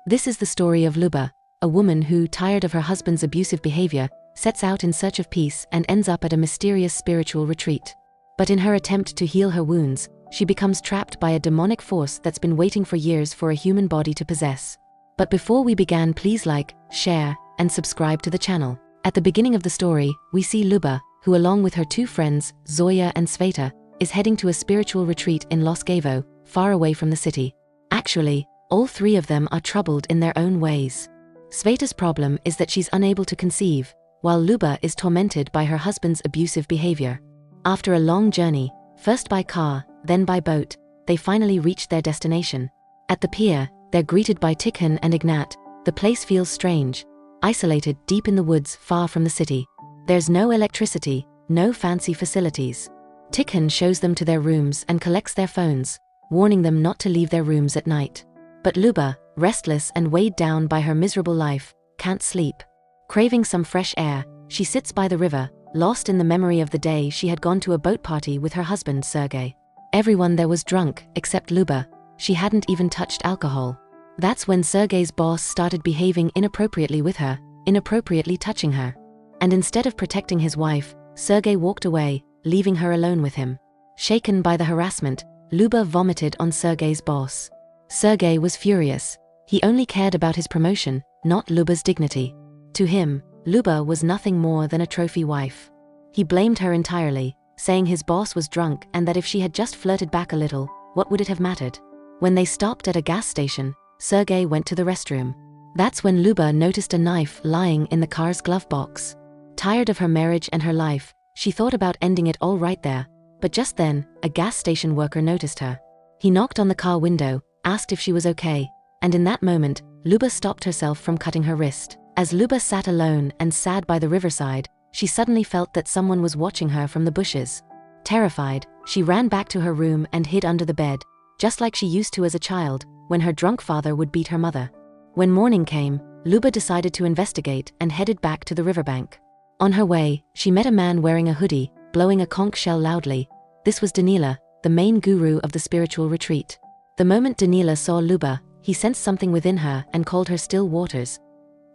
This is the story of Luba, a woman who, tired of her husband's abusive behavior, sets out in search of peace and ends up at a mysterious spiritual retreat. But in her attempt to heal her wounds, she becomes trapped by a demonic force that's been waiting for years for a human body to possess. But before we begin, please like, share, and subscribe to the channel. At the beginning of the story, we see Luba, who along with her two friends, Zoya and Sveta, is heading to a spiritual retreat in Los Gavo, far away from the city. Actually, all three of them are troubled in their own ways. Sveta's problem is that she's unable to conceive, while Luba is tormented by her husband's abusive behavior. After a long journey, first by car, then by boat, they finally reach their destination. At the pier, they're greeted by Tikhon and Ignat. The place feels strange, isolated deep in the woods far from the city. There's no electricity, no fancy facilities. Tikhon shows them to their rooms and collects their phones, warning them not to leave their rooms at night. But Luba, restless and weighed down by her miserable life, can't sleep. Craving some fresh air, she sits by the river, lost in the memory of the day she had gone to a boat party with her husband Sergei. Everyone there was drunk, except Luba. She hadn't even touched alcohol. That's when Sergei's boss started behaving inappropriately with her, inappropriately touching her. And instead of protecting his wife, Sergei walked away, leaving her alone with him. Shaken by the harassment, Luba vomited on Sergei's boss. Sergei was furious. He only cared about his promotion, not Luba's dignity. To him, Luba was nothing more than a trophy wife. He blamed her entirely, saying his boss was drunk and that if she had just flirted back a little, what would it have mattered? When they stopped at a gas station, Sergei went to the restroom. That's when Luba noticed a knife lying in the car's glove box. Tired of her marriage and her life, she thought about ending it all right there, but just then, a gas station worker noticed her. He knocked on the car window, asked if she was okay, and in that moment, Luba stopped herself from cutting her wrist. As Luba sat alone and sad by the riverside, she suddenly felt that someone was watching her from the bushes. Terrified, she ran back to her room and hid under the bed, just like she used to as a child, when her drunk father would beat her mother. When morning came, Luba decided to investigate and headed back to the riverbank. On her way, she met a man wearing a hoodie, blowing a conch shell loudly. This was Danila, the main guru of the spiritual retreat. The moment Danila saw Luba, he sensed something within her and called her still waters.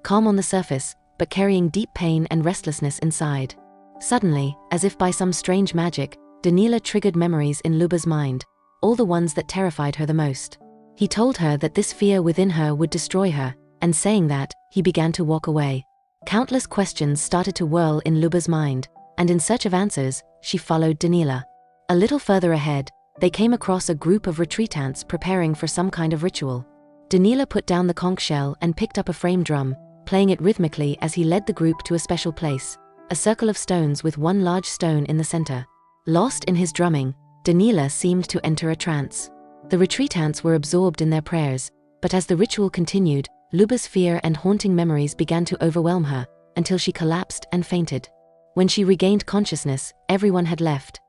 Calm on the surface, but carrying deep pain and restlessness inside. Suddenly, as if by some strange magic, Danila triggered memories in Luba's mind, all the ones that terrified her the most. He told her that this fear within her would destroy her, and saying that, he began to walk away. Countless questions started to whirl in Luba's mind, and in search of answers, she followed Danila. A little further ahead, they came across a group of retreatants preparing for some kind of ritual. Danila put down the conch shell and picked up a frame drum, playing it rhythmically as he led the group to a special place, a circle of stones with one large stone in the center. Lost in his drumming, Danila seemed to enter a trance. The retreatants were absorbed in their prayers, but as the ritual continued, Luba's fear and haunting memories began to overwhelm her, until she collapsed and fainted. When she regained consciousness, everyone had left.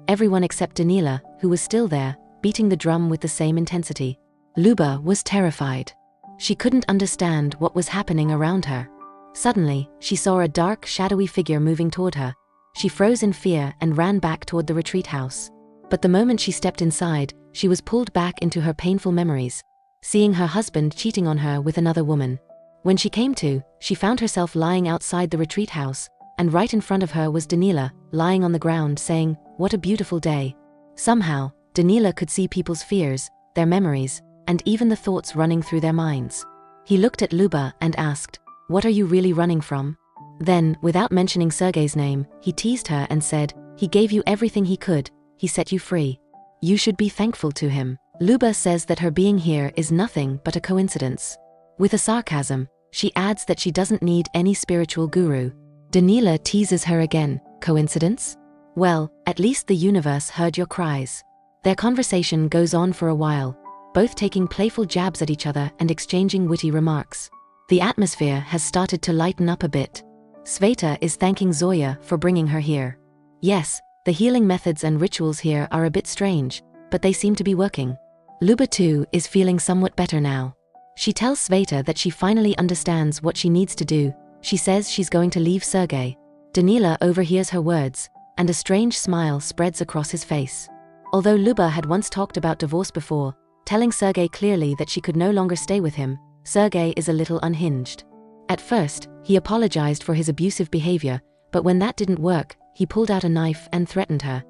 Everyone except Danila, who was still there, beating the drum with the same intensity. Luba was terrified. She couldn't understand what was happening around her. Suddenly, she saw a dark, shadowy figure moving toward her. She froze in fear and ran back toward the retreat house. But the moment she stepped inside, she was pulled back into her painful memories, seeing her husband cheating on her with another woman. When she came to, she found herself lying outside the retreat house, and right in front of her was Danila, lying on the ground saying, "What a beautiful day." Somehow, Danila could see people's fears, their memories, and even the thoughts running through their minds. He looked at Luba and asked, "What are you really running from?" Then, without mentioning Sergei's name, he teased her and said, "He gave you everything he could, he set you free. You should be thankful to him." Luba says that her being here is nothing but a coincidence. With a sarcasm, she adds that she doesn't need any spiritual guru. Danila teases her again, "Coincidence? Well, at least the universe heard your cries." Their conversation goes on for a while, both taking playful jabs at each other and exchanging witty remarks. The atmosphere has started to lighten up a bit. Sveta is thanking Zoya for bringing her here. Yes, the healing methods and rituals here are a bit strange, but they seem to be working. Luba too is feeling somewhat better now. She tells Sveta that she finally understands what she needs to do. She says she's going to leave Sergei. Danila overhears her words, and a strange smile spreads across his face. Although Luba had once talked about divorce before, telling Sergei clearly that she could no longer stay with him, Sergei is a little unhinged. At first, he apologized for his abusive behavior, but when that didn't work, he pulled out a knife and threatened her,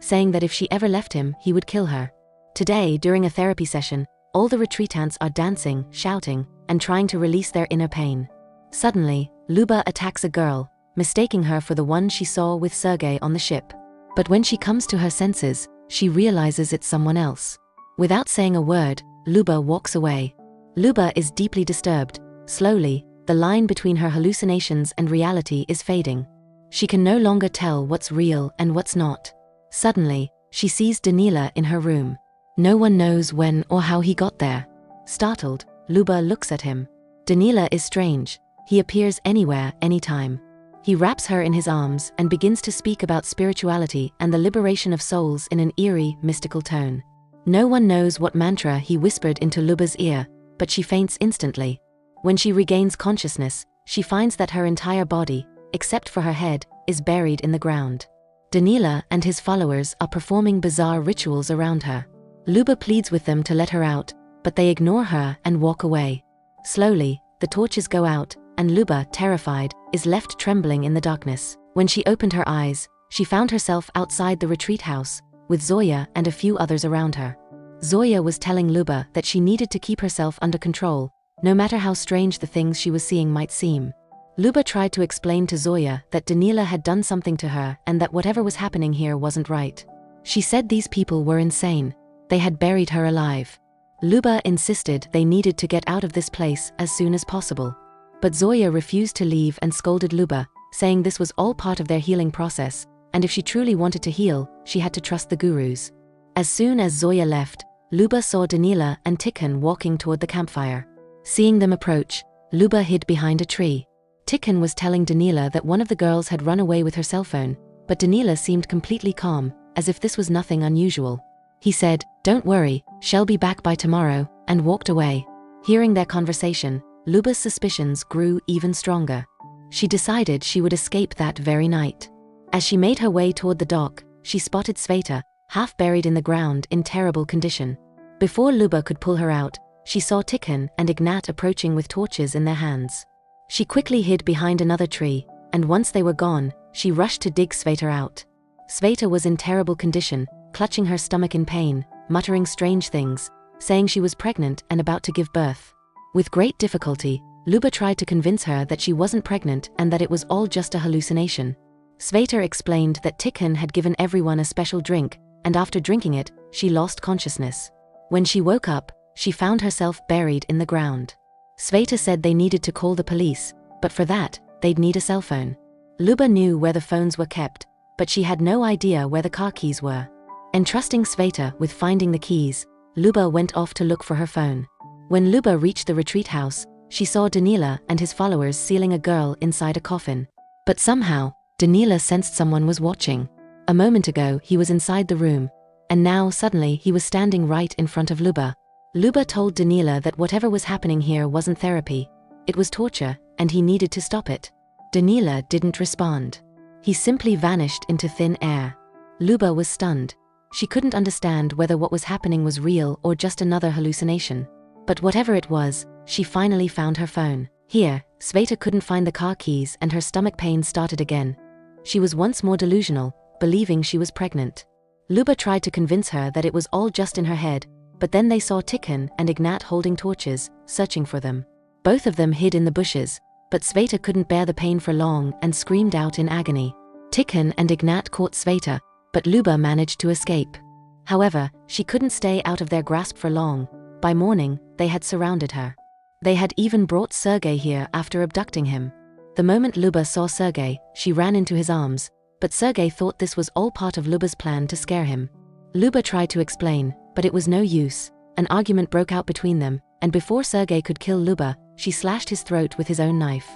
saying that if she ever left him, he would kill her. Today, during a therapy session, all the retreatants are dancing, shouting, and trying to release their inner pain. Suddenly, Luba attacks a girl, mistaking her for the one she saw with Sergei on the ship. But when she comes to her senses, she realizes it's someone else. Without saying a word, Luba walks away. Luba is deeply disturbed. Slowly, the line between her hallucinations and reality is fading. She can no longer tell what's real and what's not. Suddenly, she sees Danila in her room. No one knows when or how he got there. Startled, Luba looks at him. Danila is strange. He appears anywhere, anytime. He wraps her in his arms and begins to speak about spirituality and the liberation of souls in an eerie, mystical tone. No one knows what mantra he whispered into Luba's ear, but she faints instantly. When she regains consciousness, she finds that her entire body, except for her head, is buried in the ground. Danila and his followers are performing bizarre rituals around her. Luba pleads with them to let her out, but they ignore her and walk away. Slowly, the torches go out, and Luba, terrified, is left trembling in the darkness. When she opened her eyes, she found herself outside the retreat house, with Zoya and a few others around her. Zoya was telling Luba that she needed to keep herself under control, no matter how strange the things she was seeing might seem. Luba tried to explain to Zoya that Danila had done something to her and that whatever was happening here wasn't right. She said these people were insane. They had buried her alive. Luba insisted they needed to get out of this place as soon as possible. But Zoya refused to leave and scolded Luba, saying this was all part of their healing process, and if she truly wanted to heal, she had to trust the gurus. As soon as Zoya left, Luba saw Danila and Tikhon walking toward the campfire. Seeing them approach, Luba hid behind a tree. Tikhon was telling Danila that one of the girls had run away with her cell phone, but Danila seemed completely calm, as if this was nothing unusual. He said, "Don't worry, she'll be back by tomorrow," and walked away. Hearing their conversation, Luba's suspicions grew even stronger. She decided she would escape that very night. As she made her way toward the dock, she spotted Sveta, half buried in the ground in terrible condition. Before Luba could pull her out, she saw Tikhon and Ignat approaching with torches in their hands. She quickly hid behind another tree, and once they were gone, she rushed to dig Sveta out. Sveta was in terrible condition, clutching her stomach in pain, muttering strange things, saying she was pregnant and about to give birth. With great difficulty, Luba tried to convince her that she wasn't pregnant and that it was all just a hallucination. Sveta explained that Tikhon had given everyone a special drink, and after drinking it, she lost consciousness. When she woke up, she found herself buried in the ground. Sveta said they needed to call the police, but for that, they'd need a cell phone. Luba knew where the phones were kept, but she had no idea where the car keys were. Entrusting Sveta with finding the keys, Luba went off to look for her phone. When Luba reached the retreat house, she saw Danila and his followers sealing a girl inside a coffin. But somehow, Danila sensed someone was watching. A moment ago, he was inside the room, and now suddenly he was standing right in front of Luba. Luba told Danila that whatever was happening here wasn't therapy. It was torture, and he needed to stop it. Danila didn't respond. He simply vanished into thin air. Luba was stunned. She couldn't understand whether what was happening was real or just another hallucination. But whatever it was, she finally found her phone. Here, Sveta couldn't find the car keys and her stomach pain started again. She was once more delusional, believing she was pregnant. Luba tried to convince her that it was all just in her head, but then they saw Tikhon and Ignat holding torches, searching for them. Both of them hid in the bushes, but Sveta couldn't bear the pain for long and screamed out in agony. Tikhon and Ignat caught Sveta, but Luba managed to escape. However, she couldn't stay out of their grasp for long. By morning, they had surrounded her. They had even brought Sergei here after abducting him. The moment Luba saw Sergei, she ran into his arms, but Sergei thought this was all part of Luba's plan to scare him. Luba tried to explain, but it was no use. An argument broke out between them, and before Sergei could kill Luba, she slashed his throat with his own knife.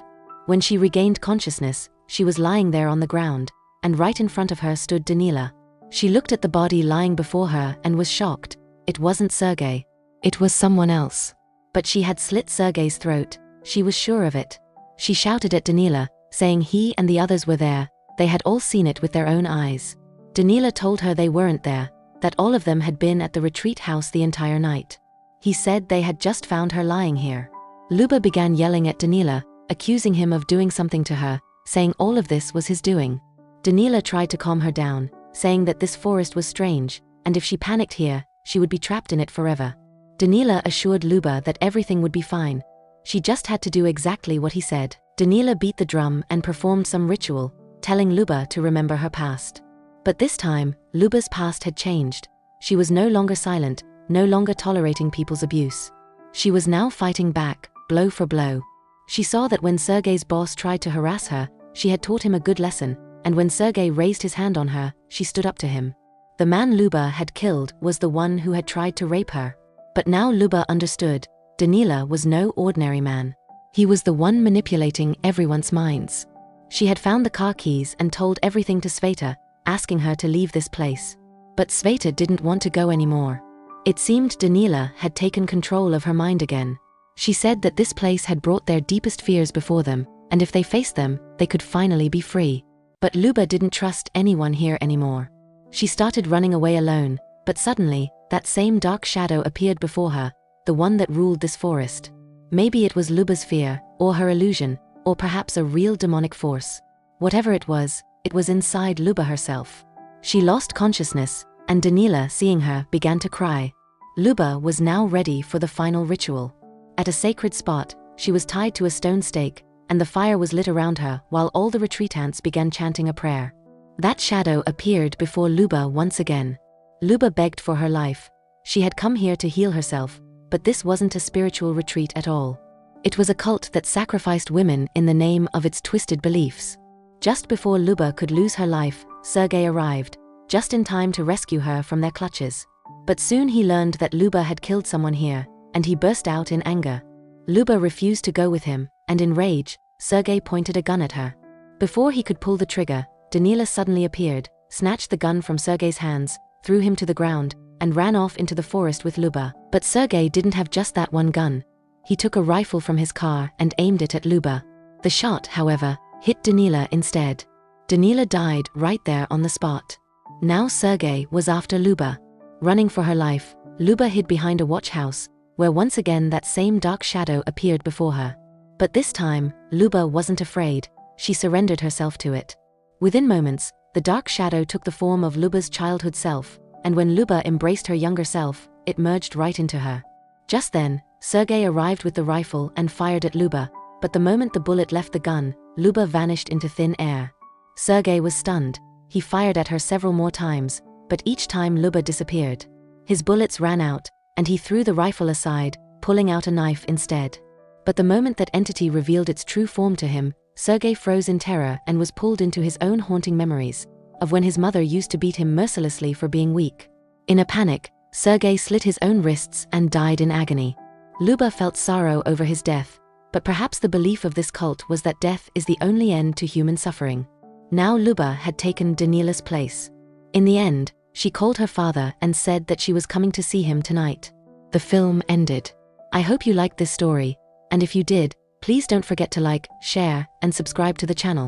When she regained consciousness, she was lying there on the ground, and right in front of her stood Danila. She looked at the body lying before her and was shocked. It wasn't Sergei. It was someone else. But she had slit Sergei's throat. She was sure of it. She shouted at Danila, saying he and the others were there. They had all seen it with their own eyes. Danila told her they weren't there, that all of them had been at the retreat house the entire night. He said they had just found her lying here. Luba began yelling at Danila, accusing him of doing something to her, saying all of this was his doing. Danila tried to calm her down, saying that this forest was strange, and if she panicked here, she would be trapped in it forever. Danila assured Luba that everything would be fine. She just had to do exactly what he said. Danila beat the drum and performed some ritual, telling Luba to remember her past. But this time, Luba's past had changed. She was no longer silent, no longer tolerating people's abuse. She was now fighting back, blow for blow. She saw that when Sergei's boss tried to harass her, she had taught him a good lesson, and when Sergei raised his hand on her, she stood up to him. The man Luba had killed was the one who had tried to rape her. But now Luba understood, Danila was no ordinary man. He was the one manipulating everyone's minds. She had found the car keys and told everything to Sveta, asking her to leave this place. But Sveta didn't want to go anymore. It seemed Danila had taken control of her mind again. She said that this place had brought their deepest fears before them, and if they faced them, they could finally be free. But Luba didn't trust anyone here anymore. She started running away alone, but suddenly, that same dark shadow appeared before her, the one that ruled this forest. Maybe it was Luba's fear, or her illusion, or perhaps a real demonic force. Whatever it was inside Luba herself. She lost consciousness, and Danila, seeing her, began to cry. Luba was now ready for the final ritual. At a sacred spot, she was tied to a stone stake, and the fire was lit around her while all the retreatants began chanting a prayer. That shadow appeared before Luba once again. Luba begged for her life. She had come here to heal herself, but this wasn't a spiritual retreat at all. It was a cult that sacrificed women in the name of its twisted beliefs. Just before Luba could lose her life, Sergei arrived, just in time to rescue her from their clutches. But soon he learned that Luba had killed someone here, and he burst out in anger. Luba refused to go with him, and in rage, Sergei pointed a gun at her. Before he could pull the trigger, Danila suddenly appeared, snatched the gun from Sergei's hands, threw him to the ground, and ran off into the forest with Luba. But Sergei didn't have just that one gun. He took a rifle from his car and aimed it at Luba. The shot, however, hit Danila instead. Danila died right there on the spot. Now Sergei was after Luba. Running for her life, Luba hid behind a watch house, where once again that same dark shadow appeared before her. But this time, Luba wasn't afraid. She surrendered herself to it. Within moments, the dark shadow took the form of Luba's childhood self, and when Luba embraced her younger self, it merged right into her. Just then, Sergei arrived with the rifle and fired at Luba, but the moment the bullet left the gun, Luba vanished into thin air. Sergei was stunned. He fired at her several more times, but each time Luba disappeared. His bullets ran out, and he threw the rifle aside, pulling out a knife instead. But the moment that entity revealed its true form to him, Sergei froze in terror and was pulled into his own haunting memories of when his mother used to beat him mercilessly for being weak. In a panic, Sergei slit his own wrists and died in agony. Luba felt sorrow over his death, but perhaps the belief of this cult was that death is the only end to human suffering. Now Luba had taken Danila's place. In the end, she called her father and said that she was coming to see him tonight. The film ended. I hope you liked this story, and if you did, please don't forget to like, share, and subscribe to the channel.